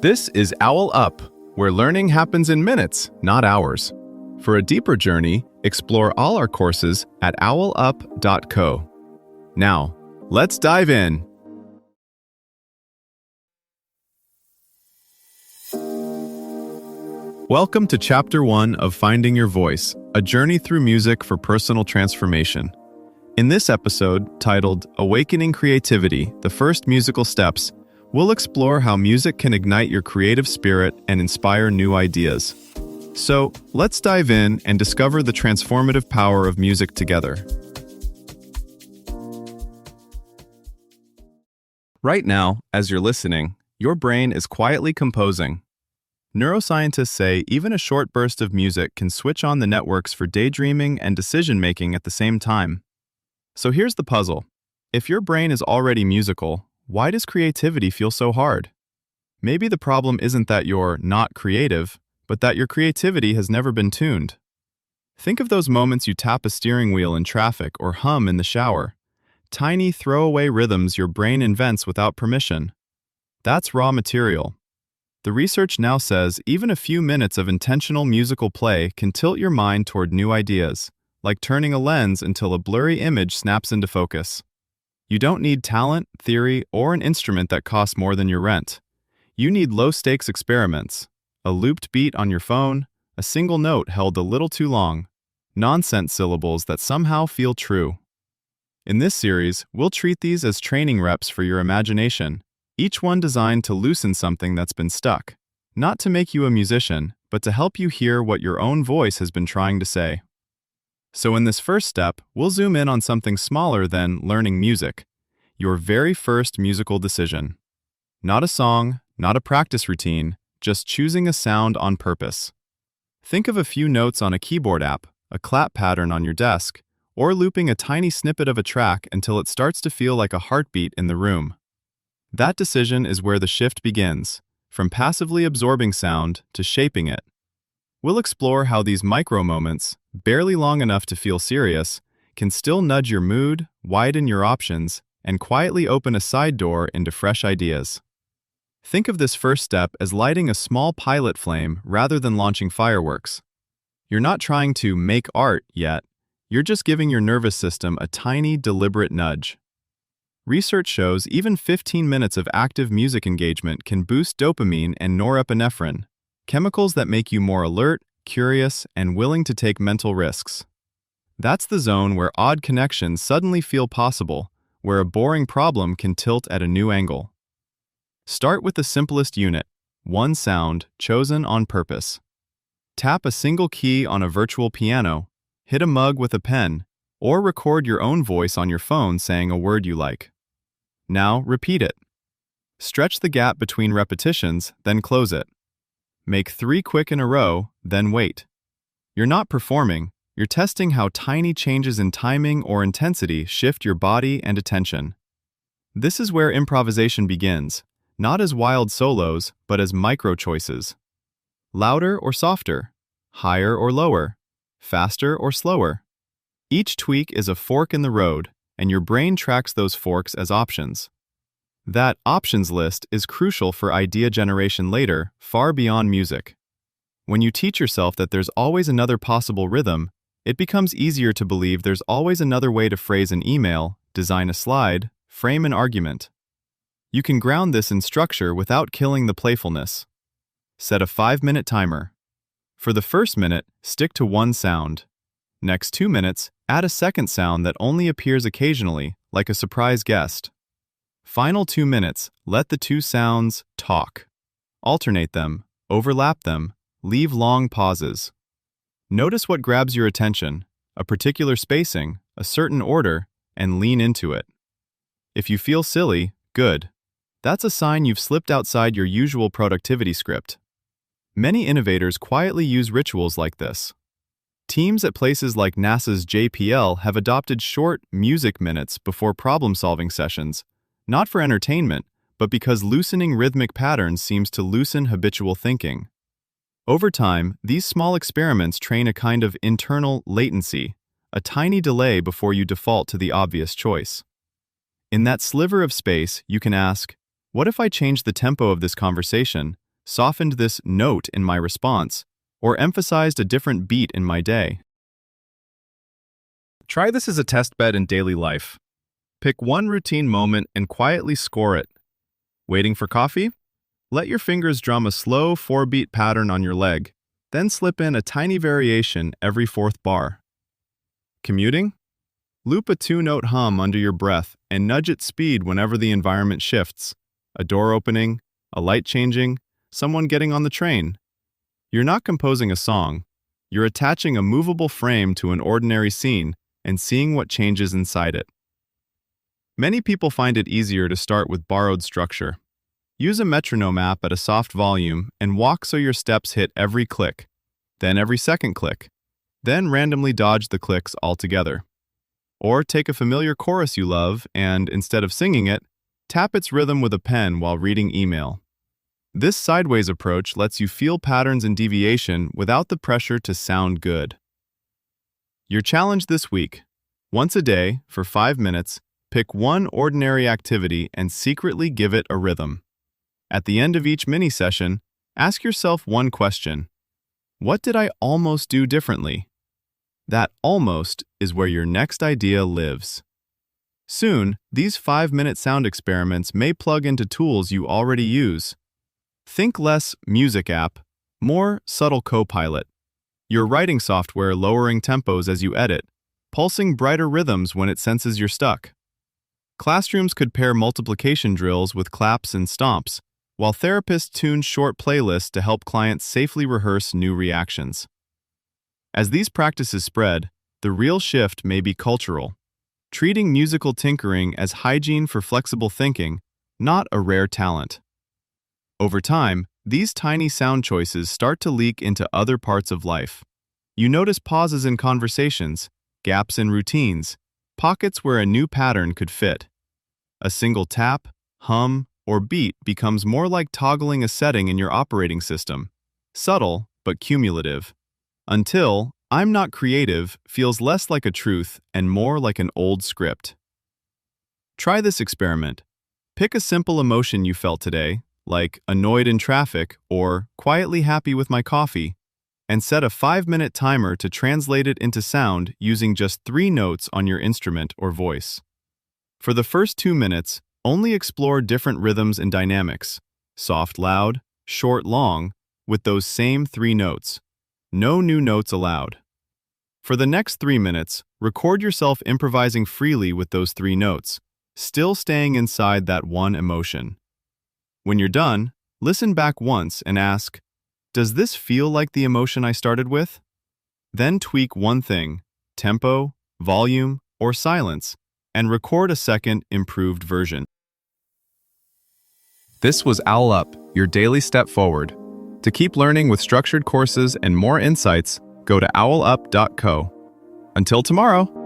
This is OwlUp, where learning happens in minutes, not hours. For a deeper journey, explore all our courses at owlup.co. Now, let's dive in. Welcome to Chapter 1 of Finding Your Voice, a journey through music for personal transformation. In this episode, titled Awakening Creativity, the First Musical Steps, we'll explore how music can ignite your creative spirit and inspire new ideas. So, let's dive in and discover the transformative power of music together. Right now, as you're listening, your brain is quietly composing. Neuroscientists say even a short burst of music can switch on the networks for daydreaming and decision-making at the same time. So here's the puzzle. If your brain is already musical, why does creativity feel so hard? Maybe the problem isn't that you're not creative, but that your creativity has never been tuned. Think of those moments you tap a steering wheel in traffic or hum in the shower. Tiny throwaway rhythms your brain invents without permission. That's raw material. The research now says even a few minutes of intentional musical play can tilt your mind toward new ideas, like turning a lens until a blurry image snaps into focus. You don't need talent, theory, or an instrument that costs more than your rent. You need low-stakes experiments, a looped beat on your phone, a single note held a little too long, nonsense syllables that somehow feel true. In this series, we'll treat these as training reps for your imagination, each one designed to loosen something that's been stuck, not to make you a musician, but to help you hear what your own voice has been trying to say. So in this first step, we'll zoom in on something smaller than learning music, your very first musical decision. Not a song, not a practice routine, just choosing a sound on purpose. Think of a few notes on a keyboard app, a clap pattern on your desk, or looping a tiny snippet of a track until it starts to feel like a heartbeat in the room. That decision is where the shift begins, from passively absorbing sound to shaping it. We'll explore how these micro moments, barely long enough to feel serious, can still nudge your mood, widen your options, and quietly open a side door into fresh ideas. Think of this first step as lighting a small pilot flame rather than launching fireworks. You're not trying to make art yet, you're just giving your nervous system a tiny, deliberate nudge. Research shows even 15 minutes of active music engagement can boost dopamine and norepinephrine, chemicals that make you more alert, curious, and willing to take mental risks. That's the zone where odd connections suddenly feel possible, where a boring problem can tilt at a new angle. Start with the simplest unit, one sound chosen on purpose. Tap a single key on a virtual piano, hit a mug with a pen, or record your own voice on your phone saying a word you like. Now repeat it. Stretch the gap between repetitions, then close it. Make 3 quick in a row, then wait. You're not performing, you're testing how tiny changes in timing or intensity shift your body and attention. This is where improvisation begins, not as wild solos, but as micro choices. Louder or softer, higher or lower, faster or slower. Each tweak is a fork in the road, and your brain tracks those forks as options. That options list is crucial for idea generation later, far beyond music. When you teach yourself that there's always another possible rhythm, it becomes easier to believe there's always another way to phrase an email, design a slide, frame an argument. You can ground this in structure without killing the playfulness. Set a 5-minute timer. For the first minute, stick to one sound. Next 2 minutes, add a second sound that only appears occasionally, like a surprise guest. Final 2 minutes, let the two sounds talk. Alternate them, overlap them, leave long pauses. Notice what grabs your attention, a particular spacing, a certain order, and lean into it. If you feel silly, good. That's a sign you've slipped outside your usual productivity script. Many innovators quietly use rituals like this. Teams at places like NASA's JPL have adopted short music minutes before problem-solving sessions, not for entertainment, but because loosening rhythmic patterns seems to loosen habitual thinking. Over time, these small experiments train a kind of internal latency, a tiny delay before you default to the obvious choice. In that sliver of space, you can ask, what if I change the tempo of this conversation, softened this note in my response, or emphasized a different beat in my day. Try this as a test bed in daily life. Pick one routine moment and quietly score it. Waiting for coffee? Let your fingers drum a slow 4-beat pattern on your leg, then slip in a tiny variation every fourth bar. Commuting? Loop a 2-note hum under your breath and nudge its speed whenever the environment shifts. A door opening, a light changing, someone getting on the train. You're not composing a song. You're attaching a movable frame to an ordinary scene and seeing what changes inside it. Many people find it easier to start with borrowed structure. Use a metronome app at a soft volume and walk so your steps hit every click, then every second click, then randomly dodge the clicks altogether. Or take a familiar chorus you love and, instead of singing it, tap its rhythm with a pen while reading email. This sideways approach lets you feel patterns and deviation without the pressure to sound good. Your challenge this week: once a day, for 5 minutes, pick one ordinary activity and secretly give it a rhythm. At the end of each mini-session, ask yourself one question: what did I almost do differently? That almost is where your next idea lives. Soon, these 5-minute sound experiments may plug into tools you already use. Think less music app, more subtle co-pilot. Your writing software lowering tempos as you edit, pulsing brighter rhythms when it senses you're stuck. Classrooms could pair multiplication drills with claps and stomps, while therapists tune short playlists to help clients safely rehearse new reactions. As these practices spread, the real shift may be cultural, treating musical tinkering as hygiene for flexible thinking, not a rare talent. Over time, these tiny sound choices start to leak into other parts of life. You notice pauses in conversations, gaps in routines, pockets where a new pattern could fit. A single tap, hum, or beat becomes more like toggling a setting in your operating system, subtle but cumulative, until "I'm not creative" feels less like a truth and more like an old script. Try this experiment. Pick a simple emotion you felt today, like annoyed in traffic or quietly happy with my coffee, and set a 5-minute timer to translate it into sound using just 3 notes on your instrument or voice. For the first 2 minutes, only explore different rhythms and dynamics, soft loud, short long, with those same 3 notes. No new notes allowed. For the next 3 minutes, record yourself improvising freely with those 3 notes, still staying inside that one emotion. When you're done, listen back once and ask, does this feel like the emotion I started with? Then tweak one thing, tempo, volume, or silence, and record a second, improved version. This was OwlUp, your daily step forward. To keep learning with structured courses and more insights, go to owlup.co. Until tomorrow!